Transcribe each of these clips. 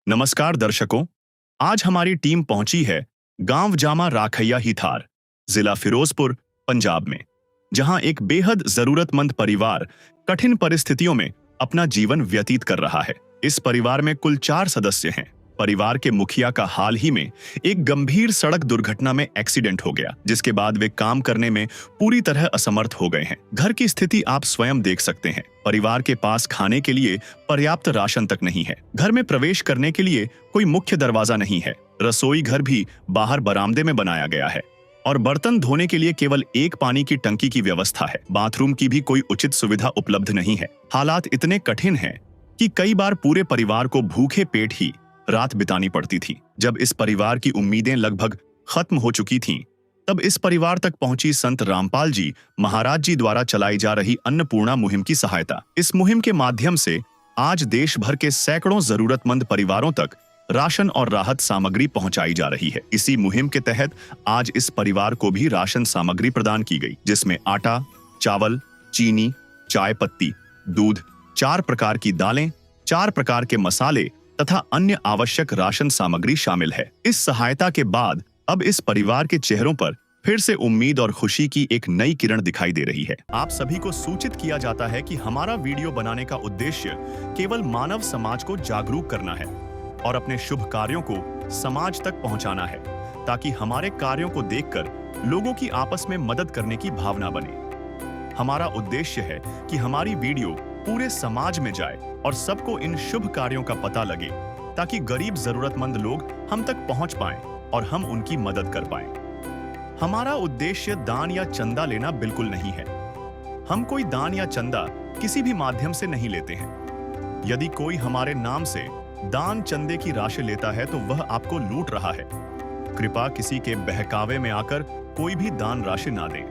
नमस्कार दर्शकों, आज हमारी टीम पहुंची है गांव जामा राखैया हिथार, जिला फिरोजपुर, पंजाब में, जहां एक बेहद जरूरतमंद परिवार कठिन परिस्थितियों में अपना जीवन व्यतीत कर रहा है। इस परिवार में कुल 4 सदस्य हैं। परिवार के मुखिया का हाल ही में एक गंभीर सड़क दुर्घटना में एक्सीडेंट हो गया, जिसके बाद वे काम करने में पूरी तरह असमर्थ हो गए हैं। घर की स्थिति आप स्वयं देख सकते हैं। परिवार के पास खाने के लिए पर्याप्त राशन तक नहीं है। घर में प्रवेश करने के लिए कोई मुख्य दरवाजा नहीं है। रसोई घर भी बाहर बरामदे में बनाया गया है और बर्तन धोने के लिए केवल एक पानी की टंकी की व्यवस्था है। बाथरूम की भी कोई उचित सुविधा उपलब्ध नहीं है। हालात इतने कठिन हैं कि कई बार पूरे परिवार को भूखे पेट ही रात बितानी पड़ती थी। जब इस परिवार की उम्मीदें लगभग खत्म हो चुकी थीं, तब इस परिवार तक पहुंची संत रामपाल जी महाराज जी द्वारा चलाई जा रही अन्नपूर्णा मुहिम की सहायता। इस मुहिम के माध्यम से आज देश भर के सैकड़ों जरूरतमंद परिवारों तक राशन और राहत सामग्री पहुंचाई जा रही है। इसी मुहिम के तहत आज इस परिवार को भी राशन सामग्री प्रदान की गई, जिसमें आटा, चावल, चीनी, चाय पत्ती, दूध, 4 प्रकार की दालें, 4 प्रकार के मसाले तथा अन्य आवश्यक राशन सामग्री शामिल है। इस सहायता के बाद अब इस परिवार के चेहरों पर फिर से उम्मीद और खुशी की एक नई किरण दिखाई दे रही है। आप सभी को सूचित किया जाता है कि हमारा वीडियो बनाने का उद्देश्य केवल मानव समाज को जागरूक करना है और अपने शुभ कार्यों को समाज तक पहुंचाना है, ताकि हमारे कार्यों को देखकर लोगों की आपस में मदद करने की भावना बने। हमारा उद्देश्य है कि हमारी वीडियो पूरे समाज में जाए और सबको इन शुभ कार्यों का पता लगे, ताकि गरीब जरूरतमंद लोग हम तक पहुंच पाएं और हम उनकी मदद कर पाएं। हमारा उद्देश्य दान या चंदा लेना बिल्कुल नहीं है। हम कोई दान या चंदा किसी भी माध्यम से नहीं लेते हैं। यदि कोई हमारे नाम से दान चंदे की राशि लेता है तो वह आपको लूट रहा है। कृपया किसी के बहकावे में आकर कोई भी दान राशि ना दें।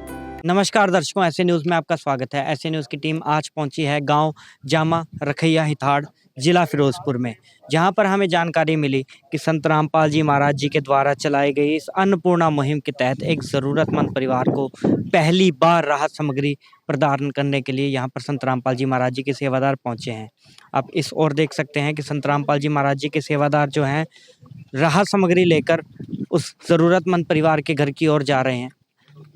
नमस्कार दर्शकों, ऐसे न्यूज़ में आपका स्वागत है। ऐसे न्यूज़ की टीम आज पहुंची है गांव जामा रखैया हिथाड़, जिला फिरोजपुर में, जहां पर हमें जानकारी मिली कि संत रामपाल जी महाराज जी के द्वारा चलाई गई इस अन्नपूर्णा मुहिम के तहत एक ज़रूरतमंद परिवार को पहली बार राहत सामग्री प्रदान करने के लिए यहां पर संत रामपाल जी महाराज जी के सेवादार पहुंचे हैं। आप इस ओर देख सकते हैं कि संत रामपाल जी महाराज जी के सेवादार जो हैं राहत सामग्री लेकर उस ज़रूरतमंद परिवार के घर की ओर जा रहे हैं।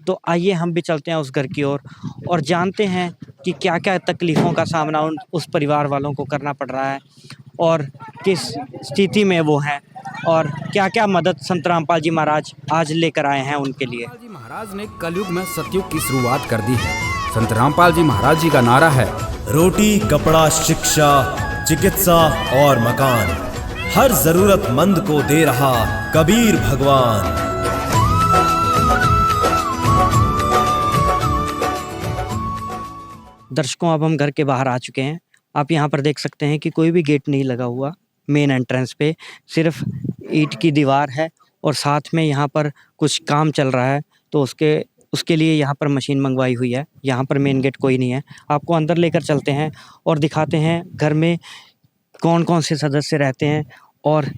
तो आइए हम भी चलते हैं उस घर की ओर और जानते हैं कि क्या-क्या तकलीफ़ों का सामना उस परिवार वालों को करना पड़ रहा है और किस स्थिति में वो हैं और क्या-क्या मदद संत रामपाल जी महाराज आज लेकर आए हैं उनके लिए। रामपाल जी महाराज ने कलयुग में सतयुग की शुरुआत कर दी है। संत रामपाल जी महाराज जी का नारा है, रोटी, कपड़ा, शिक्षा, चिकित्सा और मकान, हर जरूरतमंद को दे रहा कबीर भगवान। दर्शकों, अब हम घर के बाहर आ चुके हैं। आप यहाँ पर देख सकते हैं कि कोई भी गेट नहीं लगा हुआ। मेन एंट्रेंस पे सिर्फ ईंट की दीवार है और साथ में यहाँ पर कुछ काम चल रहा है, तो उसके लिए यहाँ पर मशीन मंगवाई हुई है। यहाँ पर मेन गेट कोई नहीं है। आपको अंदर लेकर चलते हैं और दिखाते हैं घर में कौन-कौन से सदस्य रहते हैं और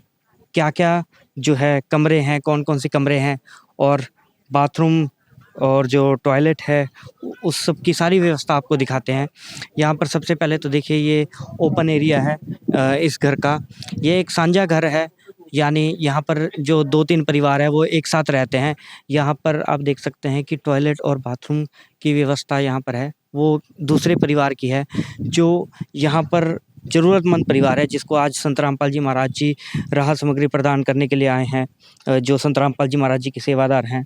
क्या-क्या जो है कमरे हैं, कौन-कौन से कमरे हैं और बाथरूम और जो टॉयलेट है उस सब की सारी व्यवस्था आपको दिखाते हैं। यहाँ पर सबसे पहले तो देखिए ये ओपन एरिया है इस घर का। ये एक साझा घर है, यानी यहाँ पर जो 2-3 परिवार है वो एक साथ रहते हैं। यहाँ पर आप देख सकते हैं कि टॉयलेट और बाथरूम की व्यवस्था यहाँ पर है, वो दूसरे परिवार की है। जो यहाँ पर ज़रूरतमंद परिवार है जिसको आज संत रामपाल जी महाराज जी राहत सामग्री प्रदान करने के लिए आए हैं, जो संत रामपाल जी महाराज जी के सेवादार हैं,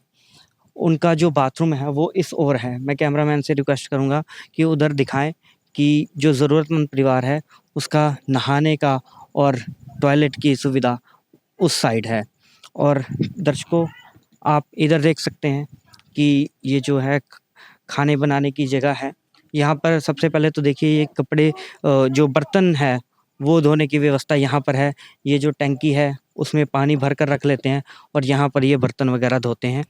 उनका जो बाथरूम है वो इस ओर है। मैं कैमरामैन से रिक्वेस्ट करूँगा कि उधर दिखाएँ कि जो ज़रूरतमंद परिवार है उसका नहाने का और टॉयलेट की सुविधा उस साइड है। और दर्शकों, आप इधर देख सकते हैं कि ये जो है खाने बनाने की जगह है। यहाँ पर सबसे पहले तो देखिए ये कपड़े जो बर्तन है वो धोने की व्यवस्था यहाँ पर है। ये जो टंकी है उसमें पानी भर कर रख लेते हैं और यहाँ पर ये बर्तन वगैरह धोते हैं।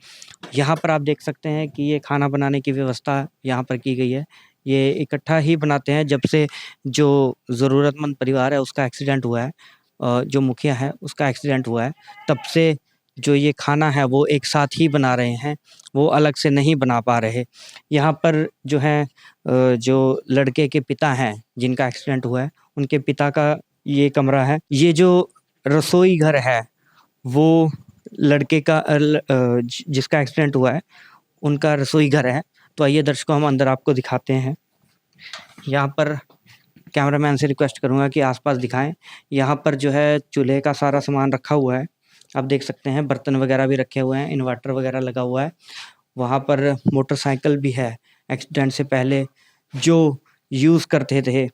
यहाँ पर आप देख सकते हैं कि ये खाना बनाने की व्यवस्था यहाँ पर की गई है। ये इकट्ठा ही बनाते हैं जब से जो ज़रूरतमंद परिवार है उसका एक्सीडेंट हुआ है, जो मुखिया है उसका एक्सीडेंट हुआ है, तब से जो ये खाना है वो एक साथ ही बना रहे हैं, वो अलग से नहीं बना पा रहे। यहाँ पर जो है जो लड़के के पिता हैं जिनका एक्सीडेंट हुआ है, उनके पिता का ये कमरा है। ये जो रसोई घर है वो लड़के का जिसका एक्सीडेंट हुआ है उनका रसोई घर है। तो आइए दर्शकों हम अंदर आपको दिखाते हैं। यहाँ पर कैमरामैन से रिक्वेस्ट करूँगा कि आसपास दिखाएं। यहाँ पर जो है चूल्हे का सारा सामान रखा हुआ है, आप देख सकते हैं। बर्तन वगैरह भी रखे हुए हैं, इन्वर्टर वगैरह लगा हुआ है। वहाँ पर मोटरसाइकिल भी है। एक्सीडेंट से पहले जो यूज़ करते थे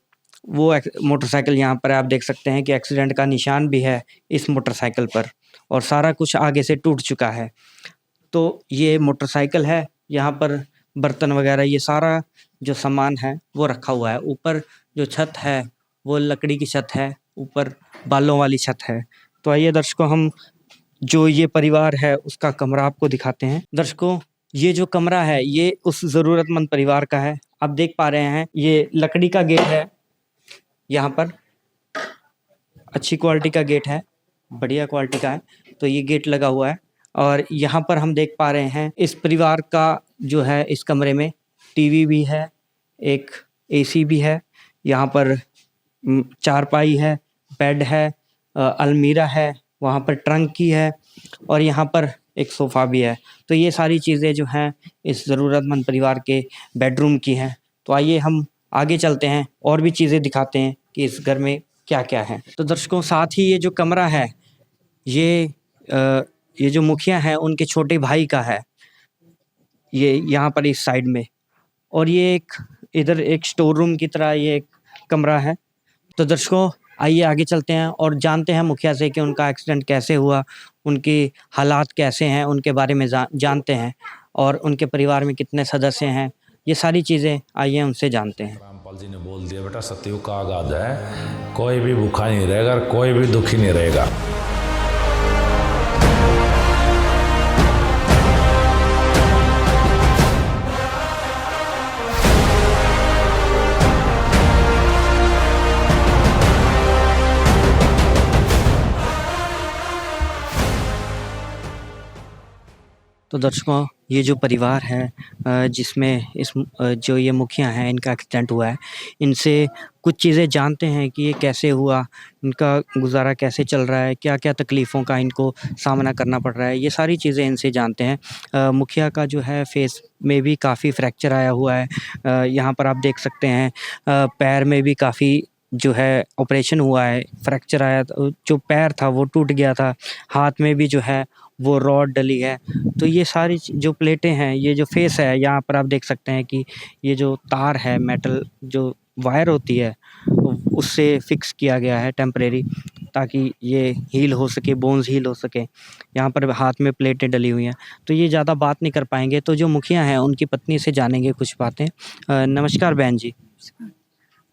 वो मोटरसाइकिल यहाँ पर आप देख सकते हैं कि एक्सीडेंट का निशान भी है इस मोटरसाइकिल पर, और सारा कुछ आगे से टूट चुका है। तो ये मोटरसाइकिल है, यहाँ पर बर्तन वगैरह ये सारा जो सामान है वो रखा हुआ है। ऊपर जो छत है वो लकड़ी की छत है, ऊपर बालों वाली छत है। तो आइए दर्शकों हम जो ये परिवार है उसका कमरा आपको दिखाते हैं। दर्शकों ये जो कमरा है ये उस ज़रूरतमंद परिवार का है। आप देख पा रहे हैं ये लकड़ी का गेट है, यहाँ पर अच्छी क्वालिटी का गेट है, बढ़िया क्वालिटी का है। तो ये गेट लगा हुआ है और यहाँ पर हम देख पा रहे हैं इस परिवार का जो है इस कमरे में टीवी भी है, एक एसी भी है, यहाँ पर चारपाई है, बेड है, अलमीरा है, वहाँ पर ट्रंकी है और यहाँ पर एक सोफ़ा भी है। तो ये सारी चीज़ें जो हैं इस ज़रूरतमंद परिवार के बेडरूम की हैं। तो आइए हम आगे चलते हैं और भी चीज़ें दिखाते हैं कि इस घर में क्या-क्या है। तो दर्शकों साथ ही ये जो कमरा है ये जो मुखिया हैं उनके छोटे भाई का है, ये यहाँ पर इस साइड में। और ये एक इधर एक स्टोर रूम की तरह ये एक कमरा है। तो दर्शकों आइए आगे चलते हैं और जानते हैं मुखिया से कि उनका एक्सीडेंट कैसे हुआ, उनके हालात कैसे हैं, उनके बारे में जानते हैं और उनके परिवार में कितने सदस्य हैं, ये सारी चीज़ें आइए उनसे जानते हैं। रामपाल जी ने बोल दिया बेटा सतयुग का आगाज है, कोई भी भूखा नहीं रहेगा, कोई भी दुखी नहीं रहेगा। तो दर्शकों ये जो परिवार है जिसमें जो ये मुखिया हैं इनका एक्सीडेंट हुआ है, इनसे कुछ चीज़ें जानते हैं कि ये कैसे हुआ, इनका गुज़ारा कैसे चल रहा है, क्या-क्या तकलीफ़ों का इनको सामना करना पड़ रहा है, ये सारी चीज़ें इनसे जानते हैं। मुखिया का जो है फेस में भी काफ़ी फ्रैक्चर आया हुआ है, यहाँ पर आप देख सकते हैं। पैर में भी काफ़ी जो है ऑपरेशन हुआ है, फ्रैक्चर आया, जो पैर था वो टूट गया था, हाथ में भी जो है वो रॉड डली है। तो ये सारी जो प्लेटें हैं, ये जो फेस है, यहाँ पर आप देख सकते हैं कि ये जो तार है, मेटल जो वायर होती है उससे फिक्स किया गया है टेम्परेरी, ताकि ये हील हो सके, बोन्स हील हो सके। यहाँ पर हाथ में प्लेटें डली हुई हैं। तो ये ज़्यादा बात नहीं कर पाएंगे, तो जो मुखिया हैं उनकी पत्नी से जानेंगे कुछ बातें। नमस्कार बहन जी।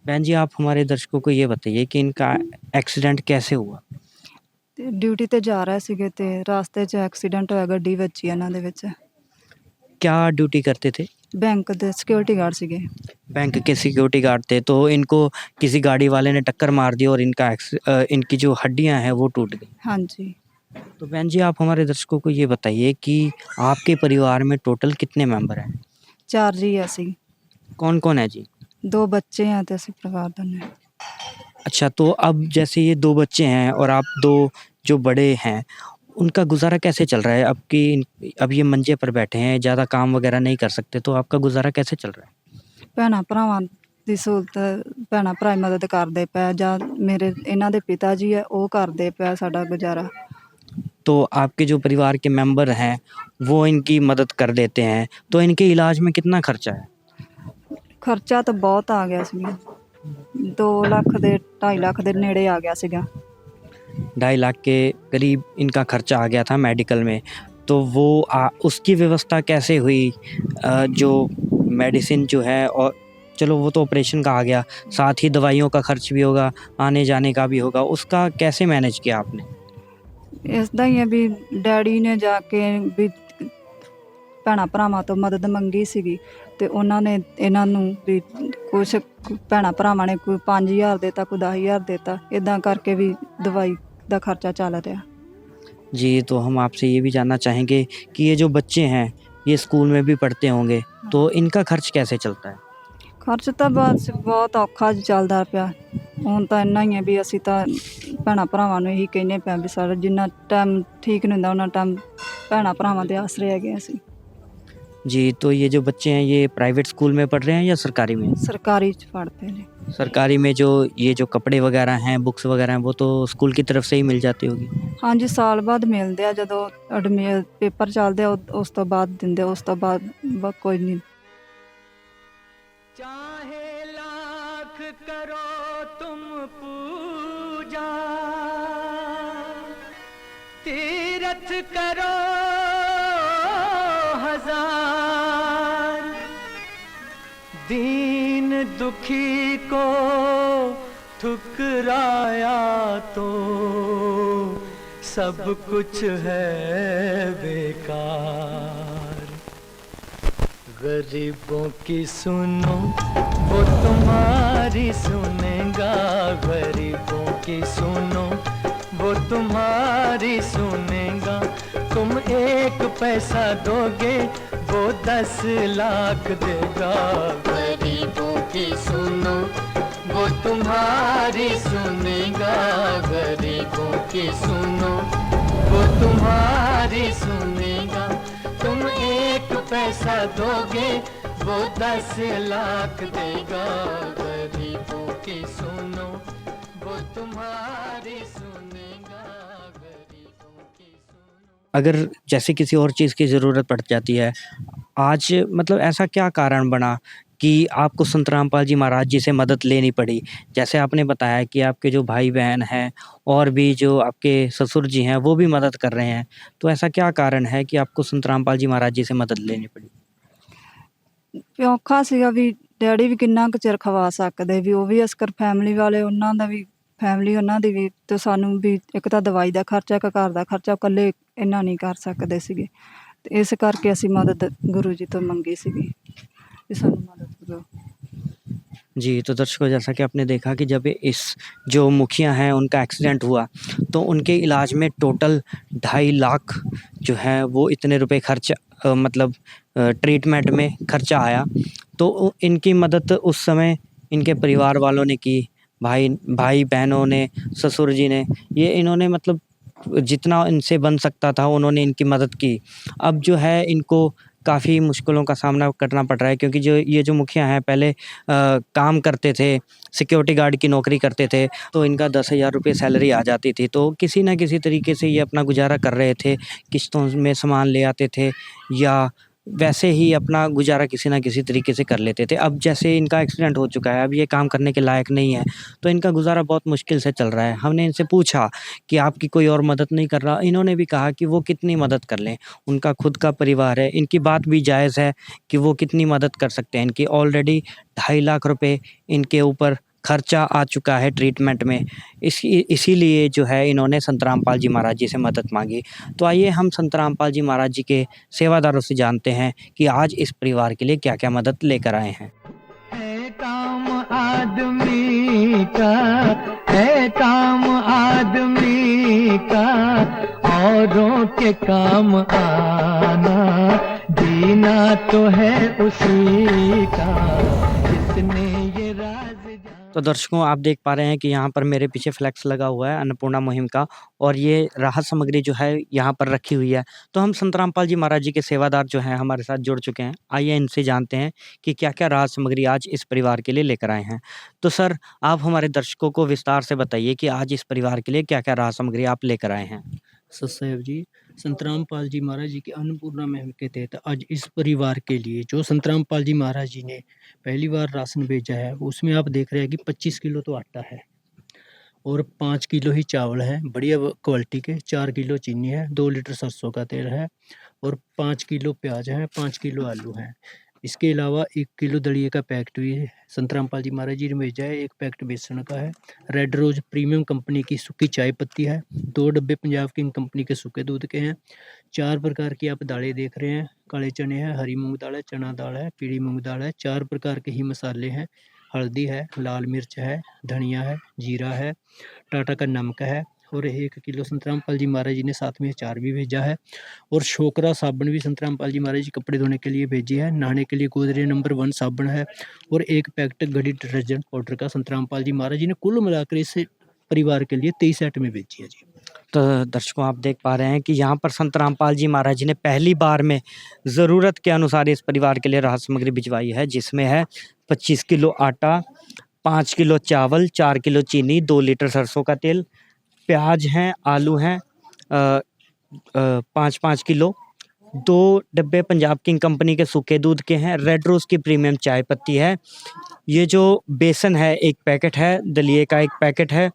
बहन जी आप हमारे दर्शकों को ये बताइए कि इनका एक्सीडेंट कैसे हुआ? ਡਿਊਟੀ ਤੇ ਜਾ ਰਹੇ ਸੀਗੇ ਤੇ ਰਾਸਤੇ 'ਚ ਐਕਸੀਡੈਂਟ ਹੋਇਆ, ਗੱਡੀ ਵੱਜੀ ਇਹਨਾਂ ਦੇ ਵਿੱਚ। क्या ड्यूटी करते थे? ਬੈਂਕ ਦੇ ਸਿਕਿਉਰਿਟੀ ਗਾਰਡ ਸੀਗੇ। बैंक के सिक्योरिटी गार्ड थे। तो इनको किसी गाड़ी वाले ने टक्कर मार दी और इनकी जो हड्डियां हैं वो टूट गई। ਹਾਂਜੀ तो बहन जी आप हमारे दर्शकों को ये बताइए कि आपके परिवार में टोटल कितने मेंबर हैं? 4 ਜੀ ਅਸੀਂ, कौन कौन है जी? 2 ਬੱਚੇ ਆ ਤੇ ਅਸੀਂ ਪਰਿਵਾਰ ਦੋਨੇ। अच्छा तो अब जैसे ये 2 बच्चे हैं और आप 2 जो बड़े हैं, उनका गुज़ारा कैसे चल रहा है? अब ये मंजे पर बैठे हैं, ज़्यादा काम वगैरह नहीं कर सकते, तो आपका गुज़ारा कैसे चल रहा है? ਭੈਣਾਂ ਭਰਾਵਾਂ ਦੀ ਸਹੂਲਤ, ਭੈਣਾਂ ਭਰਾ ਮਦਦ ਕਰਦੇ ਪਏ, ਜਾਂ ਮੇਰੇ ਇਹਨਾਂ ਦੇ ਪਿਤਾ ਜੀ ਆ ਉਹ ਕਰਦੇ ਪਏ ਸਾਡਾ ਗੁਜ਼ਾਰਾ। तो आपके जो परिवार के मेंबर हैं वो इनकी मदद कर देते हैं, तो इनके इलाज में कितना खर्चा है? ਖਰਚਾ ਤਾਂ ਬਹੁਤ ਆ ਗਿਆ ਸੀਗਾ, 2 ਲੱਖ ਦੇ 2.5 ਲੱਖ ਦੇ ਨੇੜੇ ਆ ਗਿਆ ਸੀਗਾ। 2.5 लाख के करीब इनका खर्चा आ गया था मेडिकल में। तो वो उसकी व्यवस्था कैसे हुई? जो मेडिसिन जो है, और चलो वो तो ऑपरेशन का आ गया, साथ ही दवाइयों का खर्च भी होगा, आने जाने का भी होगा, उसका कैसे मैनेज किया आपने? ਇਸਦਾ ਹੀ ਹੈ ਵੀ ਡੈਡੀ ਨੇ ਜਾ ਕੇ ਵੀ ਭੈਣਾਂ ਭਰਾਵਾਂ ਤੋਂ ਮਦਦ ਮੰਗੀ ਸੀਗੀ ਤੇ ਉਹਨਾਂ ਨੇ ਇਹਨਾਂ ਨੂੰ ਵੀ ਕੁਛ ਭੈਣਾਂ ਭਰਾਵਾਂ ਨੇ ਕੋਈ 5000 ਦੇਤਾ, ਕੋਈ 10000 ਦੇਤਾ, ਇੱਦਾਂ ਕਰਕੇ ਵੀ ਦਵਾਈ ਦਾ ਖਰਚਾ ਚੱਲ ਰਿਹਾ। जी तो हम आपसे ये भी जानना चाहेंगे कि ये जो बच्चे हैं ये स्कूल में भी पढ़ते होंगे, तो इनका खर्च कैसे चलता है? ਖਰਚ ਤਾਂ ਬਸ ਬਹੁਤ ਔਖਾ ਚੱਲਦਾ ਪਿਆ। ਹੁਣ ਤਾਂ ਇੰਨਾ ਹੀ ਹੈ ਵੀ ਅਸੀਂ ਤਾਂ ਭੈਣਾਂ ਭਰਾਵਾਂ ਨੂੰ ਇਹੀ ਕਹਿੰਦੇ ਪਏ ਵੀ ਸਾਡਾ ਜਿੰਨਾ ਟਾਈਮ ਠੀਕ ਨਹੀਂ ਹੁੰਦਾ ਉਹਨਾਂ ਟਾਈਮ ਭੈਣਾਂ ਭਰਾਵਾਂ ਦੇ ਆਸਰੇ ਹੈਗੇ ਅਸੀਂ। जी, तो ये जो बच्चे हैं ये प्राइवेट स्कूल में पढ़ रहे हैं या सरकारी में? ਸਰਕਾਰੀ 'ਚ ਪੜ੍ਹਦੇ ਨੇ। सरकारी में जो ये जो कपड़े वगैरह हैं, बुक्स वगैरह हैं, वो तो स्कूल की तरफ से ही मिल जाती होगी। ਹਾਂਜੀ ਸਾਲ ਬਾਅਦ ਮਿਲਦੇ ਆ ਜਦੋਂ ਪੇਪਰ ਚੱਲਦੇ ਆ ਉਸ ਤੋਂ ਬਾਅਦ ਦਿੰਦੇ ਆ, ਉਸ ਤੋਂ ਬਾਅਦ ਕੋਈ ਨਹੀਂ। चाहे लाख करो तुम पूजा, तीरथ करो हजार, दीन दुखी को ठुकराया तो सब कुछ है बेकार। गरीबों की सुनो वो तुम्हारी सुनेगा, गरीबों की सुनो वो तुम्हारी सुनेगा। तुम 1 पैसा दोगे वो 10 लाख देगा। गरीबों की सुनो वो तुम्हारी सुनेगा, गरीबों की सुनो वो तुम्हारी सुनेगा। तुम 1 पैसा दोगे वो 10 लाख देगा। गरीबों की सुनो वो तुम्हारी सुनेगा, गरीबों की सुनो। अगर जैसे किसी और चीज़ की ज़रूरत पड़ जाती है, आज मतलब ऐसा क्या कारण बना कि आपको संत रामपाल जी महाराज जी से मदद लेनी पड़ी? जैसे आपने बताया कि आपके जो भाई-बहन हैं और भी जो आपके ससुर जी हैं, वो भी मदद कर रहे हैं। तो ऐसा क्या कारण है कि आपको संत रामपाल जी महाराज जी से मदद लेनी पड़ी? ਵੀ ਔਖਾ ਸੀਗਾ ਵੀ ਡੈਡੀ ਵੀ ਕਿੰਨਾ ਕੁ ਚਿਰ ਖਵਾ ਸਕਦੇ ਵੀ ਉਹ ਵੀ ਅਸਕਰ ਫੈਮਿਲੀ ਵਾਲੇ ਉਹਨਾਂ ਦਾ ਵੀ ਫੈਮਿਲੀ ਉਹਨਾਂ ਦੀ ਵੀ ਤੇ ਸਾਨੂੰ ਵੀ ਇੱਕ ਤਾਂ ਦਵਾਈ ਦਾ ਖਰਚਾ ਇੱਕ ਘਰ ਦਾ ਖਰਚਾ ਇਕੱਲੇ ਇੰਨਾ ਨਹੀਂ ਕਰ ਸਕਦੇ ਸੀਗੇ ਤੇ ਇਸ ਕਰਕੇ ਅਸੀਂ ਮਦਦ ਗੁਰੂ ਜੀ ਤੋਂ ਮੰਗੀ ਸੀਗੀ ਵੀ ਸਾਨੂੰ ਮਦਦ ਕਰੋ। जी, तो दर्शकों जैसा कि आपने देखा कि जब इस जो मुखिया हैं उनका एक्सीडेंट हुआ तो उनके इलाज में टोटल 2.5 लाख जो है वो इतने रुपए खर्च मतलब ट्रीटमेंट में खर्चा आया। तो इनकी मदद उस समय इनके परिवार वालों ने की, भाई बहनों ने, ससुर जी ने, ये इन्होंने मतलब जितना इनसे बन सकता था उन्होंने इनकी मदद की। अब जो है इनको काफ़ी मुश्किलों का सामना करना पड़ रहा है क्योंकि जो ये जो मुखिया हैं पहले काम करते थे, सिक्योरिटी गार्ड की नौकरी करते थे, तो इनका 10,000 रुपये सैलरी आ जाती थी। तो किसी न किसी तरीके से ये अपना गुज़ारा कर रहे थे, किस्तों में सामान ले आते थे या वैसे ही अपना गुज़ारा किसी न किसी तरीके से कर लेते थे। अब जैसे इनका एक्सीडेंट हो चुका है, अब ये काम करने के लायक नहीं है, तो इनका गुज़ारा बहुत मुश्किल से चल रहा है। हमने इनसे पूछा कि आपकी कोई और मदद नहीं कर रहा? इन्होंने भी कहा कि वो कितनी मदद कर लें, उनका खुद का परिवार है। इनकी बात भी जायज़ है कि वो कितनी मदद कर सकते हैं। इनकी ऑलरेडी 2.5 लाख रुपए इनके ऊपर खर्चा आ चुका है ट्रीटमेंट में। इसीलिए जो है इन्होंने संत रामपाल जी महाराज जी से मदद मांगी। तो आइए हम संत रामपाल जी महाराज जी के सेवादारों से जानते हैं कि आज इस परिवार के लिए क्या-क्या मदद लेकर आए हैं। है काम आदमी का, है काम आदमी का, औरों के काम आना, जीना तो है उसी का जिसने ये राज। तो दर्शकों आप देख पा रहे हैं कि यहाँ पर मेरे पीछे फ्लैक्स लगा हुआ है अन्नपूर्णा मुहिम का और ये राहत सामग्री जो है यहाँ पर रखी हुई है। तो हम संत रामपाल जी महाराज जी के सेवादार जो हैं हमारे साथ जुड़ चुके हैं। आइए इनसे जानते हैं कि क्या-क्या राहत सामग्री आज इस परिवार के लिए लेकर आए हैं। तो सर आप हमारे दर्शकों को विस्तार से बताइए कि आज इस परिवार के लिए क्या-क्या राहत सामग्री आप लेकर आए हैं? सतसाहिब जी, संत रामपाल जी महाराज जी की अन्नपूर्णा मुहिम के तहत आज इस परिवार के लिए जो संत रामपाल जी महाराज जी ने पहली बार राशन भेजा है उसमें आप देख रहे हैं कि 25 किलो तो आटा है और 5 किलो ही चावल है बढ़िया क्वालिटी के, 4 किलो चीनी है, 2 लीटर सरसों का तेल है और 5 किलो प्याज है, 5 किलो आलू है। इसके अलावा 1 किलो दलिए का पैकेट भी संत रामपाल जी महाराज जी ने भेजा है, 1 पैकेट बेसन का है, रेड रोज प्रीमियम कंपनी की सूखी चाय पत्ती है, 2 डब्बे पंजाब किंग कंपनी के सूखे दूध के हैं, 4 प्रकार की आप दालें देख रहे हैं, काले चने हैं, हरी मूंग दाल है, चना दाल है, पीली मूंग दाल है, 4 प्रकार के ही मसाले हैं, हल्दी है, लाल मिर्च है, धनिया है, जीरा है, टाटा का नमक है, और 1 किलो संतरामपाल जी महाराज जी ने साथ में अचार भी भेजा है और शोकरा साबुन भी संतरामपाल जी महाराज जी कपड़े धोने के लिए भेजी है। नहाने के लिए गोदरेज नंबर 1 साबुन है और 1 पैकेट घड़ी डिटर्जेंट पाउडर का संतरामपाल जी महाराज जी ने कुल मिलाकर इस परिवार के लिए 23 सेट में भेजी है जी। तो दर्शकों आप देख पा रहे हैं कि यहाँ पर संत रामपाल जी महाराज जी ने पहली बार में ज़रूरत के अनुसार इस परिवार के लिए राहत सामग्री भिजवाई है, जिसमें है 25 किलो आटा, 5 किलो चावल, 4 किलो चीनी, 2 लीटर सरसों का तेल, प्याज हैं, आलू हैं 5-5 किलो, 2 डब्बे पंजाब किंग कंपनी के सूखे दूध के हैं, रेड रोज़ की प्रीमियम चाय पत्ती है, ये जो बेसन है 1 पैकेट है, दलिए का 1 पैकेट है,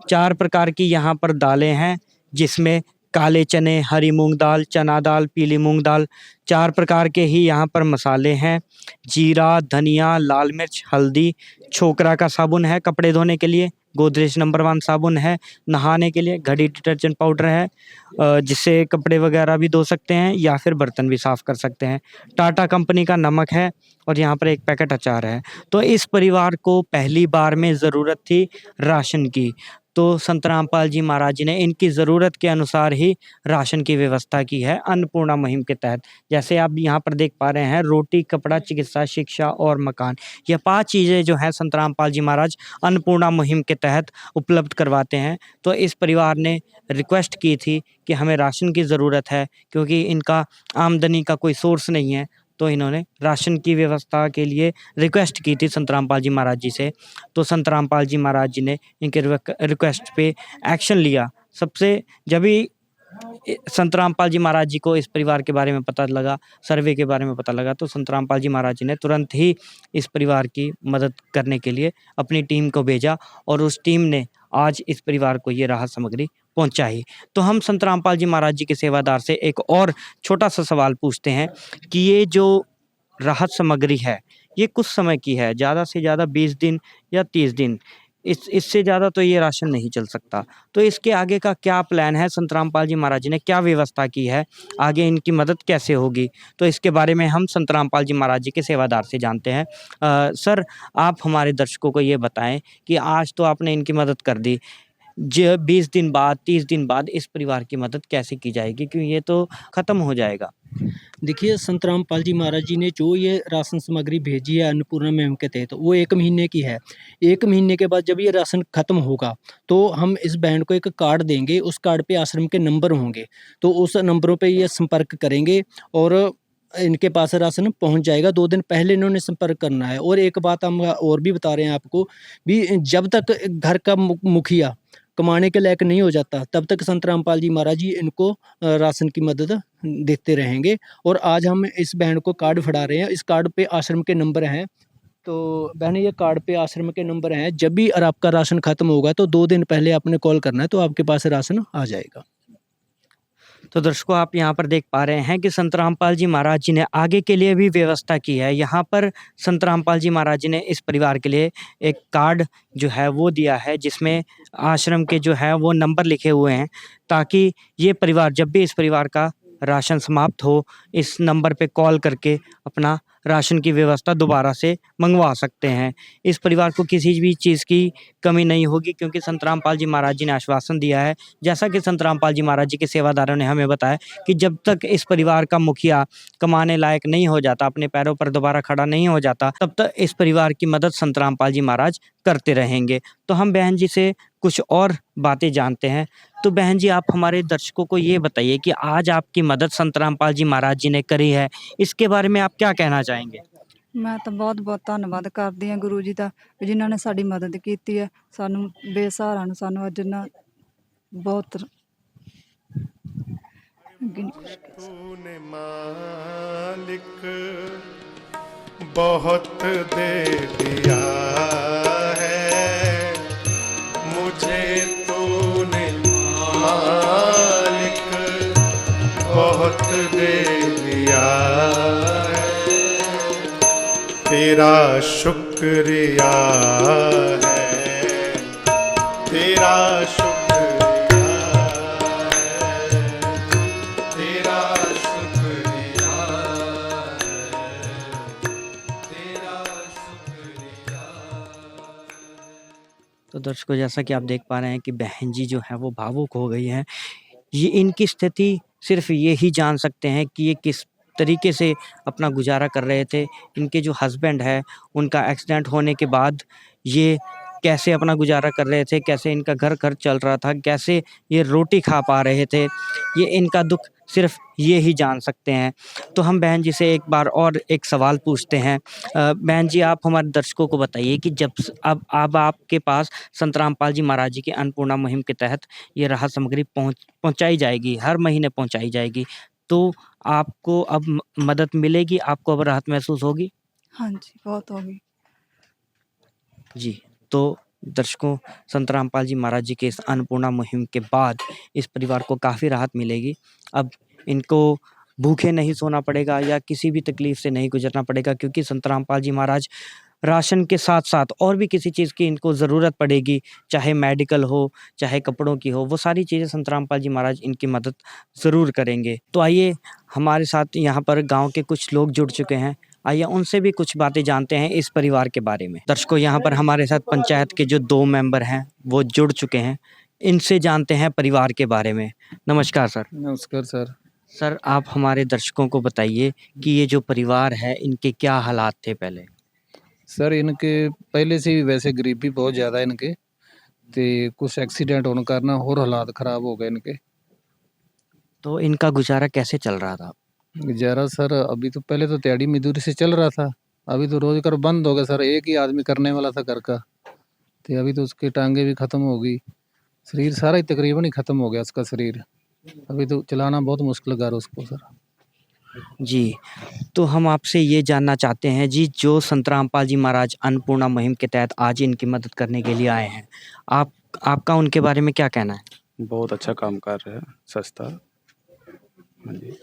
4 प्रकार की यहाँ पर दालें हैं, जिसमें काले चने, हरी मूंग दाल, चना दाल, पीली मूंग दाल, 4 प्रकार के ही यहाँ पर मसाले हैं, जीरा, धनिया, लाल मिर्च, हल्दी, छोकरा का साबुन है कपड़े धोने के लिए, गोदरेज नंबर 1 साबुन है, नहाने के लिए घड़ी डिटर्जेंट पाउडर है जिससे कपड़े वगैरह भी धो सकते हैं या फिर बर्तन भी साफ़ कर सकते हैं, टाटा कंपनी का नमक है और यहाँ पर 1 पैकेट अचार है। तो इस परिवार को पहली बार में ज़रूरत थी राशन की, तो संत रामपाल जी महाराज जी ने इनकी ज़रूरत के अनुसार ही राशन की व्यवस्था की है अन्नपूर्णा मुहिम के तहत। जैसे आप यहाँ पर देख पा रहे हैं, रोटी, कपड़ा, चिकित्सा, शिक्षा और मकान, ये 5 चीज़ें जो हैं संत रामपाल जी महाराज अन्नपूर्णा मुहिम के तहत उपलब्ध करवाते हैं। तो इस परिवार ने रिक्वेस्ट की थी कि हमें राशन की ज़रूरत है, क्योंकि इनका आमदनी का कोई सोर्स नहीं है, तो इन्होंने राशन की व्यवस्था के लिए रिक्वेस्ट की थी संत रामपाल जी महाराज जी से। तो संत रामपाल जी महाराज जी ने इनके रिक्वेस्ट पे एक्शन लिया। सबसे जब भी संत रामपाल जी महाराज जी को इस परिवार के बारे में पता लगा, सर्वे के बारे में पता लगा, तो संत रामपाल जी महाराज जी ने तुरंत ही इस परिवार की मदद करने के लिए अपनी टीम को भेजा और उस टीम ने आज इस परिवार को ये राहत सामग्री पहुंचाई। तो हम संत रामपाल जी महाराज जी के सेवादार से एक और छोटा सा सवाल पूछते हैं कि ये जो राहत सामग्री है, ये कुछ समय की है, ज़्यादा से ज़्यादा 20 दिन या 30 दिन, इससे ज़्यादा तो ये राशन नहीं चल सकता। तो इसके आगे का क्या प्लान है, संत रामपाल जी महाराज जी ने क्या व्यवस्था की है, आगे इनकी मदद कैसे होगी? तो इसके बारे में हम संत रामपाल जी महाराज जी के सेवादार से जानते हैं। सर, आप हमारे दर्शकों को ये बताएं कि आज तो आपने इनकी मदद कर दी, 20 दिन बाद, 30 दिन बाद इस परिवार की मदद कैसे की जाएगी, क्योंकि ये तो ख़त्म हो जाएगा? देखिए, संत रामपाल जी महाराज जी ने जो ये राशन सामग्री भेजी है अन्नपूर्णा मुहिम के तहत, वो 1 महीने की है। 1 महीने के बाद जब ये राशन ख़त्म होगा, तो हम इस बहन को एक कार्ड देंगे, उस कार्ड पे आश्रम के नंबर होंगे, तो उस नंबरों पे ये संपर्क करेंगे और इनके पास राशन पहुंच जाएगा। 2 दिन पहले इन्होंने संपर्क करना है। और एक बात हम और भी बता रहे हैं आपको, भी जब तक घर का मुखिया कमाने के लायक नहीं हो जाता, तब तक संत रामपाल जी महाराज जी इनको राशन की मदद देते रहेंगे। और आज हम इस बहन को कार्ड फड़ा रहे हैं, इस कार्ड पे आश्रम के नंबर हैं। तो बहन, ये कार्ड पे आश्रम के नंबर हैं, जब भी आपका राशन खत्म होगा तो 2 दिन पहले आपने कॉल करना है, तो आपके पास राशन आ जाएगा। तो दर्शकों, आप यहाँ पर देख पा रहे हैं कि संत रामपाल जी महाराज जी ने आगे के लिए भी व्यवस्था की है। यहाँ पर संत रामपाल जी महाराज जी ने इस परिवार के लिए एक कार्ड जो है वो दिया है, जिसमें आश्रम के जो है वो नंबर लिखे हुए हैं, ताकि ये परिवार जब भी इस परिवार का राशन समाप्त हो, इस नंबर पे कॉल करके अपना राशन की व्यवस्था दोबारा से मंगवा सकते हैं। इस परिवार को किसी भी चीज़ की कमी नहीं होगी, क्योंकि संत रामपाल जी महाराज जी ने आश्वासन दिया है, जैसा कि संत रामपाल जी महाराज जी के सेवादारों ने हमें बताया कि जब तक इस परिवार का मुखिया कमाने लायक नहीं हो जाता, अपने पैरों पर दोबारा खड़ा नहीं हो जाता, तब तक इस परिवार की मदद संत रामपाल जी महाराज करते रहेंगे। तो हम बहन जी से कुछ और बातें जानते हैं। तो बहन जी, आप हमारे दर्शकों को ये बताइए कि आज आपकी मदद संत रामपाल जी महाराज जी ने करी है, इसके बारे में आप क्या कहना चाहेंगे? ਮੈਂ ਤਾਂ ਬਹੁਤ ਧੰਨਵਾਦ ਕਰਦੀ ਹਾਂ ਗੁਰੂ ਜੀ ਦਾ, ਵੀ ਜਿਨ੍ਹਾਂ ਨੇ ਸਾਡੀ ਮਦਦ ਕੀਤੀ ਹੈ, ਸਾਨੂੰ ਬੇਸਹਾਰਾ ਨੂੰ ਸਾਨੂੰ ਅੱਜ ਨਾ ਬਹੁਤ ਅੱਗੇ ਨਹੀਂ ਕੁਛ ਕਹਿ ਸਕਦੀ। तूने मालिक बहुत दे दिया है, मुझे तूने मालिक बहुत दे दिया है, तेरा शुक्रिया है, तेरा शुक्रिया है, तेरा शुक्रिया है, तेरा शुक्रिया। तो दर्शकों, जैसा कि आप देख पा रहे हैं कि बहन जी जो है वो भावुक हो गई हैं। ये इनकी स्थिति सिर्फ़ ये ही जान सकते हैं कि ये किस तरीके से अपना गुज़ारा कर रहे थे। इनके जो हस्बैंड है, उनका एक्सीडेंट होने के बाद ये कैसे अपना गुज़ारा कर रहे थे, कैसे इनका घर खर्च चल रहा था, कैसे ये रोटी खा पा रहे थे, ये इनका दुःख सिर्फ़ ये ही जान सकते हैं। तो हम बहन जी से एक बार और एक सवाल पूछते हैं। बहन जी, आप हमारे दर्शकों को बताइए कि जब स अब आपके पास संत रामपाल जी महाराज जी की अन्नपूर्णा मुहिम के तहत ये राहत सामग्री पहुँचाई जाएगी, हर महीने पहुँचाई जाएगी। तो आपको अब मदद मिलेगी, आपको अब राहत महसूस होगी? हाँ जी, बहुत होगी। जी, तो दर्शकों, संत रामपाल जी महाराज जी के इस अन्नपूर्णा मुहिम के बाद इस परिवार को काफ़ी राहत मिलेगी। अब इनको भूखे नहीं सोना पड़ेगा या किसी भी तकलीफ़ से नहीं गुज़रना पड़ेगा, क्योंकि संत रामपाल जी महाराज राशन के साथ-साथ और भी किसी चीज़ की इनको ज़रूरत पड़ेगी, चाहे मेडिकल हो, चाहे कपड़ों की हो, वो सारी चीज़ें संत रामपाल जी महाराज इनकी मदद ज़रूर करेंगे। तो आइए, हमारे साथ यहाँ पर गाँव के कुछ लोग जुड़ चुके हैं। आइए उनसे भी कुछ बातें जानते हैं इस परिवार के बारे में। दर्शकों, यहाँ पर हमारे साथ पंचायत के जो 2 मेंबर हैं, वो जुड़ चुके हैं। इनसे जानते हैं परिवार के बारे में। नमस्कार सर। नमस्कार सर। सर, आप हमारे दर्शकों को बताइए कि ये जो परिवार है, इनके क्या हालात थे पहले? सर इनके पहले से ही वैसे गरीबी बहुत ज़्यादा इनके ते कुछ एक्सीडेंट होने कारण और हालात ख़राब हो गए इनके। तो इनका गुज़ारा कैसे चल रहा था? गुज़ारा सर अभी तो पहले तो दिहाड़ी मज़दूरी से चल रहा था, अभी तो रोज़गार बंद हो गया सर। एक ही आदमी करने वाला था घर का, तो अभी तो उसकी टांगें भी ख़त्म हो गई, शरीर सारा ही तकरीबन ही ख़त्म हो गया उसका शरीर। अभी तो चलाना बहुत मुश्किल लगा रहा उसको सर। जी, तो हम आपसे ये जानना चाहते हैं जी, जो संत रामपाल जी महाराज अन्नपूर्णा मुहिम के तहत आज इनकी मदद करने के लिए आए हैं, आपका उनके बारे में क्या कहना है? बहुत अच्छा काम कर रहे हैं संस्था। हाँ जी।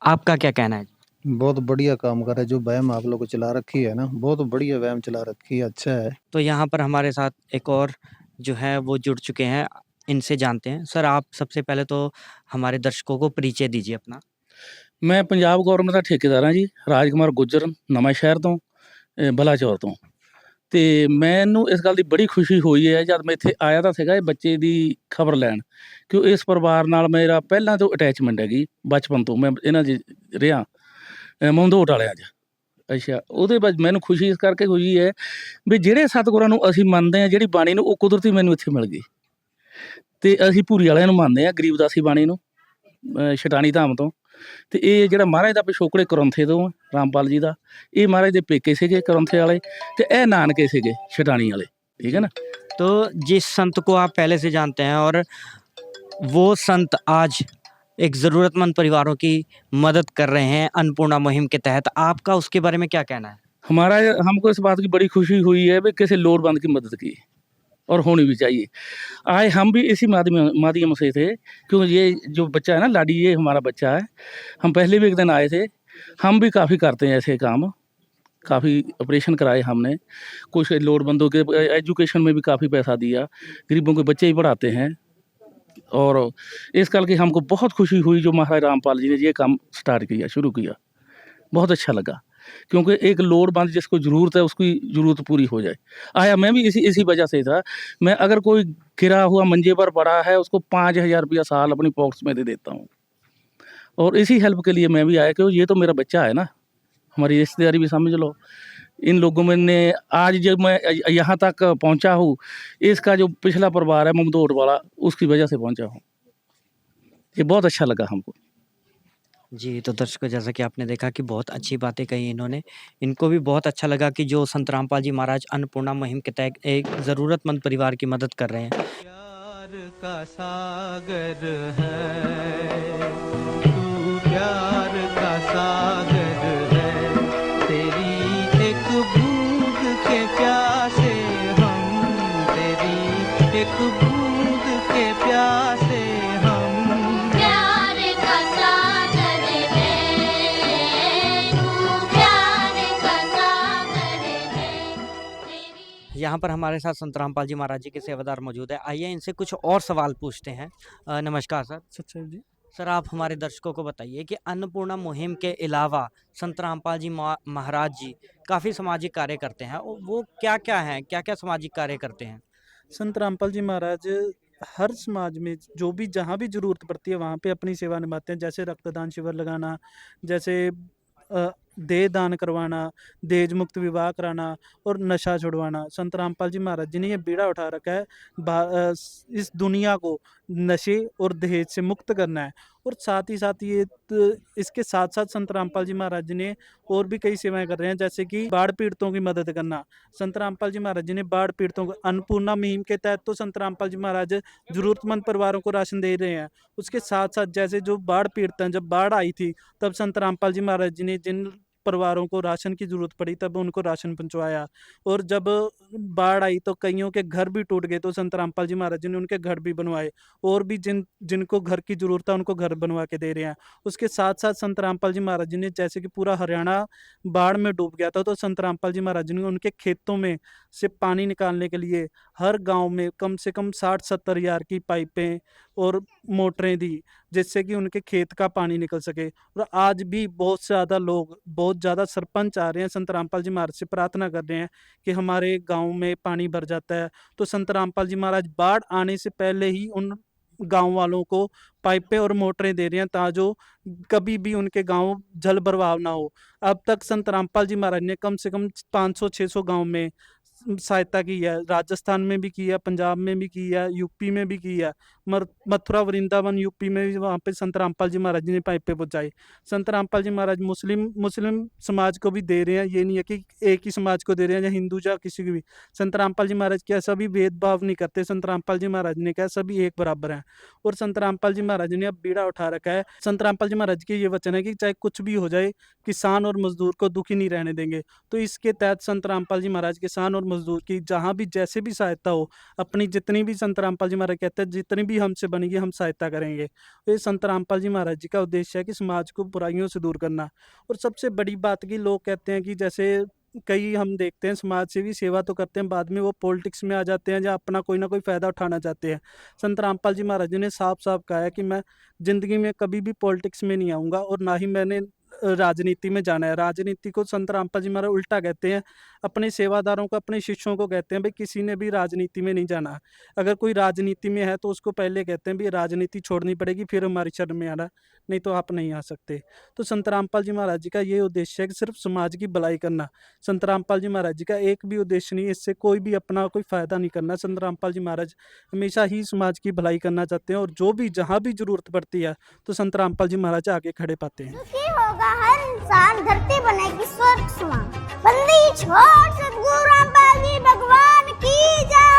आपका क्या कहना है? बहुत बढ़िया काम कर रहा है, जो वहम आप लोग को चला रखी है ना, बहुत बढ़िया वहम चला रखी है, अच्छा है। तो यहाँ पर हमारे साथ एक और जो है वो जुड़ चुके हैं, इनसे जानते हैं। सर, आप सबसे पहले तो हमारे दर्शकों को परिचय दीजिए अपना। मैं ਪੰਜਾਬ ਗੌਰਮੈਂਟ ਦਾ ਠੇਕੇਦਾਰ ਹਾਂ ਜੀ, ਰਾਜਕੁਮਾਰ ਗੁੱਜਰ, ਨਵਾਂ ਸ਼ਹਿਰ ਤੋਂ, ਬਲਾਚੌਰ ਤੋਂ। ਤੇ ਮੈਨੂੰ ਇਸ ਗੱਲ ਦੀ ਬੜੀ ਖੁਸ਼ੀ ਹੋਈ ਹੈ ਜਦ ਮੈਂ ਇੱਥੇ ਆਇਆ ਤਾਂ ਸੀਗਾ ਇਹ ਬੱਚੇ ਦੀ ਖਬਰ ਲੈਣ, ਕਿਉਂ ਇਸ ਪਰਿਵਾਰ ਨਾਲ ਮੇਰਾ ਪਹਿਲਾਂ ਤੋਂ ਅਟੈਚਮੈਂਟ ਹੈਗੀ, ਬਚਪਨ ਤੋਂ ਮੈਂ ਇਹਨਾਂ 'ਚ ਰਿਹਾ, ਮਮਦੋਟ ਵਾਲਿਆਂ 'ਚ। ਅੱਛਾ, ਉਹਦੇ ਬਾਅਦ ਮੈਨੂੰ ਖੁਸ਼ੀ ਇਸ ਕਰਕੇ ਹੋਈ ਹੈ ਵੀ ਜਿਹੜੇ ਸਤਿਗੁਰਾਂ ਨੂੰ ਅਸੀਂ ਮੰਨਦੇ ਹਾਂ, ਜਿਹੜੀ ਬਾਣੀ ਨੂੰ, ਉਹ ਕੁਦਰਤੀ ਮੈਨੂੰ ਇੱਥੇ ਮਿਲ ਗਈ। ਤੇ ਅਸੀਂ ਭੂਰੀ ਵਾਲਿਆਂ ਨੂੰ ਮੰਨਦੇ ਹਾਂ, ਗਰੀਬਦਾਸੀ ਬਾਣੀ ਨੂੰ, ਛਟਾਣੀ ਧਾਮ ਤੋਂ। ਤੇ ਇਹ ਜਿਹੜਾ ਮਹਾਰਾਜ ਦਾ ਪਿਛੋਕੜੇ ਕਰੌਂਥੇ ਤੋਂ ਰਾਮਪਾਲ ਜੀ ਦਾ, ਇਹ ਮਹਾਰਾਜ ਦੇ ਪੇਕੇ ਸੀਗੇ ਕਰੌਂਥੇ ਵਾਲੇ, ਤੇ ਇਹ ਨਾਨਕੇ ਸੀਗੇ ਛਟਾਣੀ ਵਾਲੇ, ठीक है ना। तो जिस संत को आप पहले से जानते हैं और वो संत आज एक ज़रूरतमंद परिवारों की मदद कर रहे हैं अन्नपूर्णा मुहिम के तहत, आपका उसके बारे में क्या कहना है? हमारा हमको इस बात की बड़ी खुशी हुई है कि किसी लोड़वंद की मदद की, और होनी भी चाहिए। आए हम भी इसी माध्यम से थे, क्योंकि ये जो बच्चा है ना लाडी, ये हमारा बच्चा है। हम पहले भी एक दिन आए थे, हम भी काफ़ी करते हैं ऐसे काम, काफ़ी ऑपरेशन कराए हमने, कुछ लोड़वंदों के एजुकेशन में भी काफ़ी पैसा दिया, गरीबों के बच्चे भी पढ़ाते हैं। और इस करके हमको बहुत खुशी हुई जो महाराज रामपाल जी ने ये काम स्टार्ट किया, शुरू किया, बहुत अच्छा लगा, क्योंकि एक लोड़वंद जिसको ज़रूरत है उसकी ज़रूरत पूरी हो जाए। आया मैं भी इसी वजह से था। मैं अगर कोई गिरा हुआ मंजे पर पड़ा है, उसको 5000 रुपया साल अपनी पॉकेट्स में दे देता हूँ, और इसी हेल्प के लिए मैं भी आया, क्योंकि ये तो मेरा बच्चा है ना, हमारी रिश्तेदारी भी समझ लो। इन लोगों में ने आज जब मैं यहाँ तक पहुँचा हूँ, इसका जो पिछला परिवार है ममदोट वाला, उसकी वजह से पहुँचा हूँ। ये बहुत अच्छा लगा हमको। जी, तो दर्शकों, जैसा कि आपने देखा कि बहुत अच्छी बातें कही इन्होंने। इनको भी बहुत अच्छा लगा कि जो संत रामपाल जी महाराज अन्नपूर्णा मुहिम के तहत एक ज़रूरतमंद परिवार की मदद कर रहे हैं। प्यार का सागर है, तू प्यार का सागर है, तेरी एक बूंद के प्यासे हम, तेरी एक बूंद के प्यासे हम। प्यार का सागर है, तू प्यार का सागर है, तेरी। यहाँ पर हमारे साथ संत रामपाल जी महाराज जी के सेवादार मौजूद है। आइए इनसे कुछ और सवाल पूछते हैं। नमस्कार सर। सच्चाई जी। सर आप हमारे दर्शकों को बताइए कि अन्नपूर्णा मुहिम के अलावा संत रामपाल जी महाराज जी काफ़ी सामाजिक कार्य करते हैं, वो क्या क्या हैं, क्या क्या सामाजिक कार्य करते हैं? संत रामपाल जी महाराज हर समाज में जो भी जहाँ भी ज़रूरत पड़ती है वहाँ पे अपनी सेवा निभाते हैं। जैसे रक्तदान शिविर लगाना, जैसे देह दान करवाना, दहेज मुक्त विवाह कराना और नशा छुड़वाना। संत रामपाल जी महाराज जी ने ये बीड़ा उठा रखा है इस दुनिया को नशे और दहेज से मुक्त करना है। और साथ ही साथ इसके साथ साथ संत रामपाल जी महाराज जी ने और भी कई सेवाएं कर रहे हैं, जैसे कि बाढ़ पीड़ितों की मदद करना। संत रामपाल जी महाराज जी ने बाढ़ पीड़ितों को अन्नपूर्णा मुहिम के तहत तो संत रामपाल जी महाराज जरूरतमंद परिवारों को राशन दे रहे हैं। उसके साथ साथ जैसे जो बाढ़ पीड़ित हैं, जब बाढ़ आई थी तब संत रामपाल जी महाराज जी ने जिन परिवारों को राशन की जरूरत पड़ी तब उनको राशन पहुंचवाया। और जब बाढ़ आई तो कईयों के घर भी टूट गए तो संत रामपाल जी महाराज जी ने उनके घर भी बनवाए, और भी जिनको घर की जरूरत है उनको घर बनवा के दे रहे हैं। उसके साथ साथ संत रामपाल जी महाराज जी ने, जैसे कि पूरा हरियाणा बाढ़ में डूब गया था, तो संत रामपाल जी महाराज जी ने उनके खेतों में से पानी निकालने के लिए हर गांव में कम से कम 60-70 हज़ार की पाइपें और मोटरें दी, जिससे कि उनके खेत का पानी निकल सके। और आज भी बहुत ज़्यादा लोग, बहुत ज़्यादा सरपंच आ रहे हैं, संत रामपाल जी महाराज से प्रार्थना कर रहे हैं कि हमारे गांव में पानी भर जाता है। तो संत रामपाल जी महाराज बाढ़ आने से पहले ही उन गांव वालों को पाइपें और मोटरें दे रहे हैं, ताजो कभी भी उनके गांव जल प्रभाव ना हो। अब तक संत रामपाल जी महाराज ने कम से कम 500-600 गांव में सहायता की है। राजस्थान में भी की है, पंजाब में भी की है, यूपी में भी की है। मथुरा वृंदावन यूपी में भी वहाँ पे संत रामपाल जी महाराज जी ने पाइपें पहुँचाई। संत रामपाल जी महाराज मुस्लिम समाज को भी दे रहे हैं, ये नहीं है कि एक ही समाज को दे रहे हैं या हिंदू या किसी को भी। संत रामपाल जी महाराज क्या सभी भेदभाव नहीं करते। संत रामपाल जी महाराज ने क्या सभी एक बराबर हैं। और संत रामपाल जी महाराज ने अब बीड़ा उठा रखा है। संत रामपाल जी महाराज के ये वचन है कि चाहे कुछ भी हो जाए, किसान और मजदूर को दुखी नहीं रहने देंगे। तो इसके तहत संत रामपाल जी महाराज किसान और मजदूर की जहाँ भी जैसे भी सहायता हो, अपनी जितनी भी, संत रामपाल जी महाराज कहते हैं जितनी भी हमसे बनेगी हम सहायता करेंगे। तो ये संत रामपाल जी महाराज जी का उद्देश्य है कि समाज को बुराइयों से दूर करना। और सबसे बड़ी बात की लोग कहते हैं कि जैसे कई हम देखते हैं समाज सेवी सेवा तो करते हैं, बाद में वो पॉलिटिक्स में आ जाते हैं या अपना कोई ना कोई फायदा उठाना चाहते हैं। संत रामपाल जी महाराज जी ने साफ साफ कहा है कि मैं जिंदगी में कभी भी पॉलिटिक्स में नहीं आऊँगा और ना ही मैंने राजनीति में जाना है। राजनीति को संत रामपाल जी महाराज उल्टा कहते हैं, अपने सेवादारों को, अपने शिष्यों को कहते हैं भाई किसी ने भी राजनीति में नहीं जाना। अगर कोई राजनीति में है तो उसको पहले कहते हैं भाई राजनीति छोड़नी पड़ेगी, फिर हमारी शरण में आना, नहीं तो आप नहीं आ सकते। तो संत रामपाल जी महाराज जी का ये उद्देश्य है कि सिर्फ समाज की भलाई करना। संत रामपाल जी महाराज जी का एक भी उद्देश्य नहीं है इससे कोई भी अपना कोई फायदा नहीं करना। संत रामपाल जी महाराज हमेशा ही समाज की भलाई करना चाहते हैं, और जो भी जहाँ भी जरूरत पड़ती है तो संत रामपाल जी महाराज आगे खड़े पाते हैं। सुखी होगा हर इंसान, धरती बनेगी स्वर्ग समान। बंदी छोड़ सद्गुरु रामपाल जी भगवान की जय।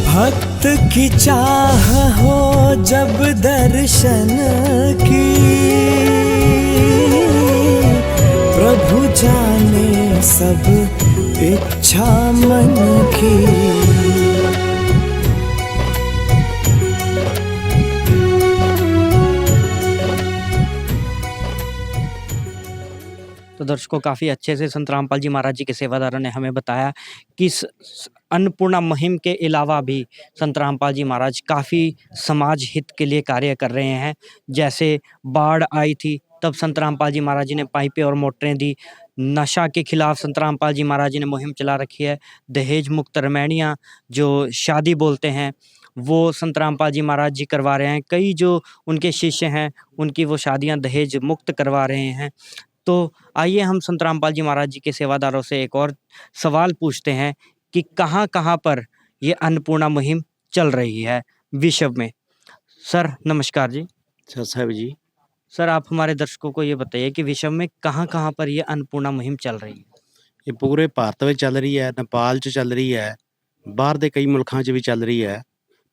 भक्त की चाह हो जब दर्शन की, प्रभु जाने सब इच्छा मन की। तो दर्शकों काफ़ी अच्छे से संत रामपाल जी महाराज जी के सेवादारों ने हमें बताया कि अन्नपूर्णा मुहिम के अलावा भी संत रामपाल जी महाराज काफ़ी समाज हित के लिए कार्य कर रहे हैं। जैसे बाढ़ आई थी तब संत रामपाल जी महाराज जी ने पाइपें और मोटरें दी। नशा के खिलाफ संत रामपाल जी महाराज जी ने मुहिम चला रखी है। दहेज मुक्त रमैनियाँ जो शादी बोलते हैं वो संत रामपाल जी महाराज जी करवा रहे हैं। कई जो उनके शिष्य हैं उनकी वो शादियां दहेज मुक्त करवा रहे हैं। तो आइए हम संत रामपाल जी महाराज जी के सेवादारों से एक और सवाल पूछते हैं कि कहाँ कहाँ पर ये अन्नपूर्णा मुहिम चल रही है विश्व में। सर नमस्कार जी। अच्छा साहब जी। सर आप हमारे दर्शकों को ये बताइए कि विश्व में कहाँ कहाँ पर ये अन्नपूर्णा मुहिम चल रही है? ये पूरे भारत में चल रही है, नेपाल च चल रही है, बाहर ਦੇ ਕਈ ਮੁਲਕਾਂ 'ਚ ਵੀ ਚੱਲ ਰਹੀ ਹੈ।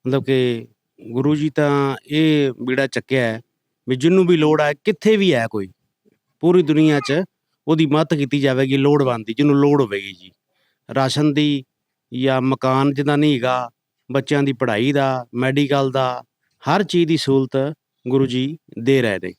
ਮਤਲਬ ਕਿ ਗੁਰੂ ਜੀ ਤਾਂ ਇਹ ਬੀੜਾ ਚੱਕਿਆ ਹੈ ਵੀ ਜਿਹਨੂੰ ਵੀ ਲੋੜ ਹੈ ਕਿੱਥੇ ਵੀ ਹੈ ਕੋਈ ਪੂਰੀ ਦੁਨੀਆ 'ਚ ਉਹਦੀ ਮਦਦ ਕੀਤੀ ਜਾਵੇਗੀ ਲੋੜਵੰਦ ਦੀ, ਜਿਹਨੂੰ ਲੋੜ ਹੋਵੇਗੀ ਜੀ। ਰਾਸ਼ਨ ਦੀ ਜਾਂ ਮਕਾਨ ਜਿਹਦਾ ਨਹੀਂ ਹੈਗਾ, ਬੱਚਿਆਂ ਦੀ ਪੜ੍ਹਾਈ ਦਾ, ਮੈਡੀਕਲ ਦਾ, ਹਰ ਚੀਜ਼ ਦੀ ਸਹੂਲਤ ਗੁਰੂ ਜੀ ਦੇ ਰਹੇ ਨੇ।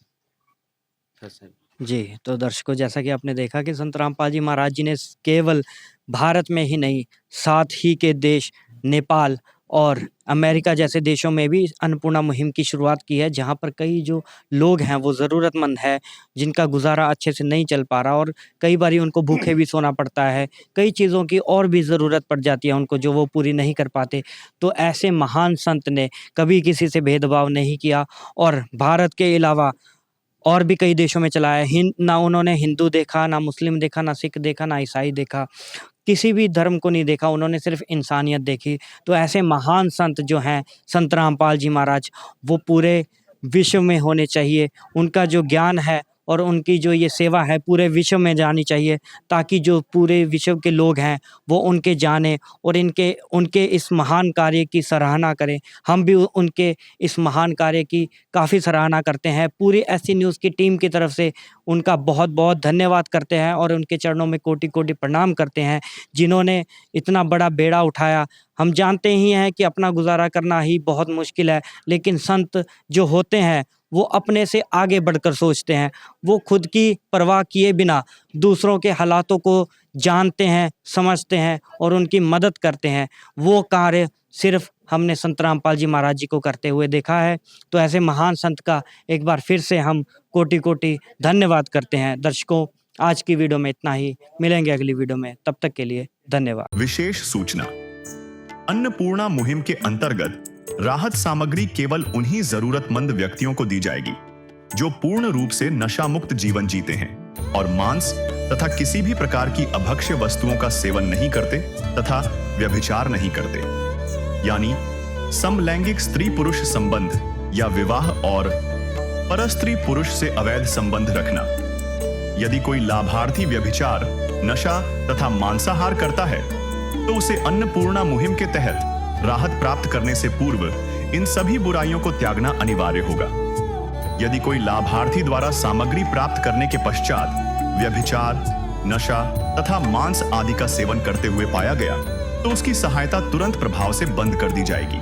जी, तो दर्शकों, जैसा कि आपने देखा कि संत रामपाल जी महाराज जी ने केवल भारत में ही नहीं, साथ ही के देश नेपाल और अमेरिका जैसे देशों में भी अन्नपूर्णा मुहिम की शुरुआत की है, जहाँ पर कई जो लोग हैं वो ज़रूरतमंद है, जिनका गुज़ारा अच्छे से नहीं चल पा रहा और कई बारी उनको भूखे भी सोना पड़ता है, कई चीज़ों की और भी ज़रूरत पड़ जाती है उनको जो वो पूरी नहीं कर पाते। तो ऐसे महान संत ने कभी किसी से भेदभाव नहीं किया और भारत के अलावा और भी कई देशों में चला है। ना उन्होंने हिंदू देखा, ना मुस्लिम देखा, ना सिख देखा, ना ईसाई देखा, किसी भी धर्म को नहीं देखा, उन्होंने सिर्फ़ इंसानियत देखी। तो ऐसे महान संत जो हैं, संत रामपाल जी महाराज, वो पूरे विश्व में होने चाहिए। उनका जो ज्ञान है और उनकी जो ये सेवा है पूरे विश्व में जानी चाहिए, ताकि जो पूरे विश्व के लोग हैं वो उनके जानें और उनके इस महान कार्य की सराहना करें। हम भी उनके इस महान कार्य की काफ़ी सराहना करते हैं। पूरी एससी न्यूज़ की टीम की तरफ से उनका बहुत-बहुत धन्यवाद करते हैं और उनके चरणों में कोटि-कोटि प्रणाम करते हैं, जिन्होंने इतना बड़ा बेड़ा उठाया। हम जानते ही हैं कि अपना गुज़ारा करना ही बहुत मुश्किल है, लेकिन संत जो होते हैं वो अपने से आगे बढ़कर सोचते हैं। वो खुद की परवाह किए बिना दूसरों के हालातों को जानते हैं, समझते हैं और उनकी मदद करते हैं। वो कार्य सिर्फ़ हमने संत रामपाल जी महाराज जी को करते हुए देखा है। तो ऐसे महान संत का एक बार फिर से हम कोटि-कोटि धन्यवाद करते हैं। दर्शकों, आज की वीडियो में इतना ही। मिलेंगे अगली वीडियो में, तब तक के लिए धन्यवाद। विशेष सूचना: अन्नपूर्णा मुहिम के अंतर्गत राहत सामग्री केवल उन्हीं जरूरतमंद व्यक्तियों को दी जाएगी जो पूर्ण रूप से नशा मुक्त जीवन जीते हैं और मांस तथा किसी भी प्रकार की अभक्ष्य वस्तुओं का सेवन नहीं करते तथा व्यभिचार नहीं करते, यानी समलैंगिक स्त्री पुरुष संबंध या विवाह और परस्त्री पुरुष से अवैध संबंध रखना। यदि कोई लाभार्थी व्यभिचार, नशा तथा मांसाहार करता है तो उसे अन्नपूर्णा मुहिम के तहत राहत प्राप्त करने से पूर्व इन सभी बुराइयों को त्यागना अनिवार्य होगा। यदि कोई लाभार्थी द्वारा सामग्री प्राप्त करने के पश्चात व्यभिचार, नशा तथा मांस आदि का सेवन करते हुए पाया गया तो उसकी सहायता तुरंत प्रभाव से बंद कर दी जाएगी।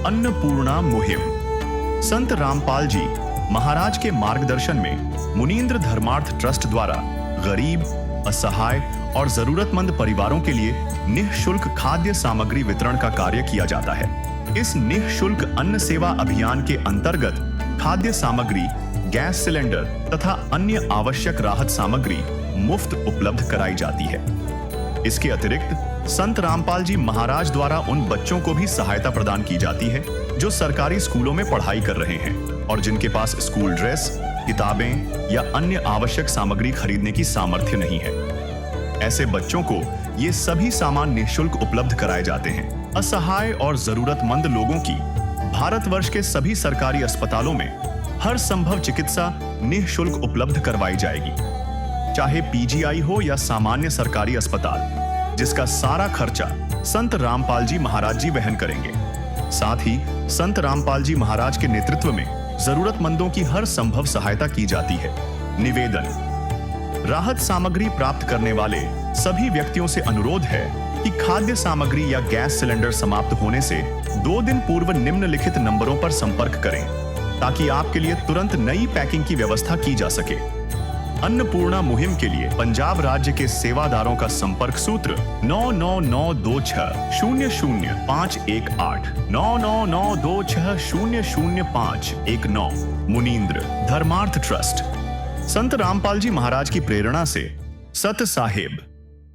अन्नपूर्णा मुहिम संत रामपाल जी महाराज के मार्गदर्शन में मुनींद्र धर्मार्थ ट्रस्ट द्वारा गरीब, असहाय और जरूरतमंद परिवारों के लिए निःशुल्क खाद्य सामग्री वितरण का कार्य किया जाता है। इस निःशुल्क अन्न सेवा अभियान के अंतर्गत खाद्य सामग्री, गैस सिलेंडर तथा अन्य आवश्यक राहत सामग्री मुफ्त उपलब्ध कराई जाती है। इसके अतिरिक्त संत रामपाल जी महाराज द्वारा उन बच्चों को भी सहायता प्रदान की जाती है जो सरकारी स्कूलों में पढ़ाई कर रहे हैं और जिनके पास स्कूल ड्रेस, किताबें या अन्य आवश्यक सामग्री खरीदने की सामर्थ्य नहीं है। ऐसे बच्चों को ये सभी सामान निःशुल्क उपलब्ध कराए जाते हैं। असहाय और जरूरतमंद लोगों की भारतवर्ष के सभी सरकारी अस्पतालों में हर संभव चिकित्सा निःशुल्क उपलब्ध करवाई जाएगी, चाहे पीजीआई हो या सामान्य सरकारी अस्पताल, जिसका सारा खर्चा संत रामपाल जी महाराज जी वहन करेंगे। साथ ही संत रामपाल जी महाराज के नेतृत्व में जरूरतमंदों की हर संभव सहायता की जाती है। निवेदन: राहत सामग्री प्राप्त करने वाले सभी व्यक्तियों से अनुरोध है कि खाद्य सामग्री या गैस सिलेंडर समाप्त होने से 2 दिन पूर्व निम्नलिखित नंबरों पर संपर्क करें ताकि आपके लिए तुरंत नई पैकिंग की व्यवस्था की जा सके। अन्नपूर्णा मुहिम के लिए पंजाब राज्य के सेवादारों का संपर्क सूत्र 9992600518 9992600519। मुनींद्र धर्मार्थ ट्रस्ट। संत रामपाल जी महाराज की प्रेरणा से सत साहिब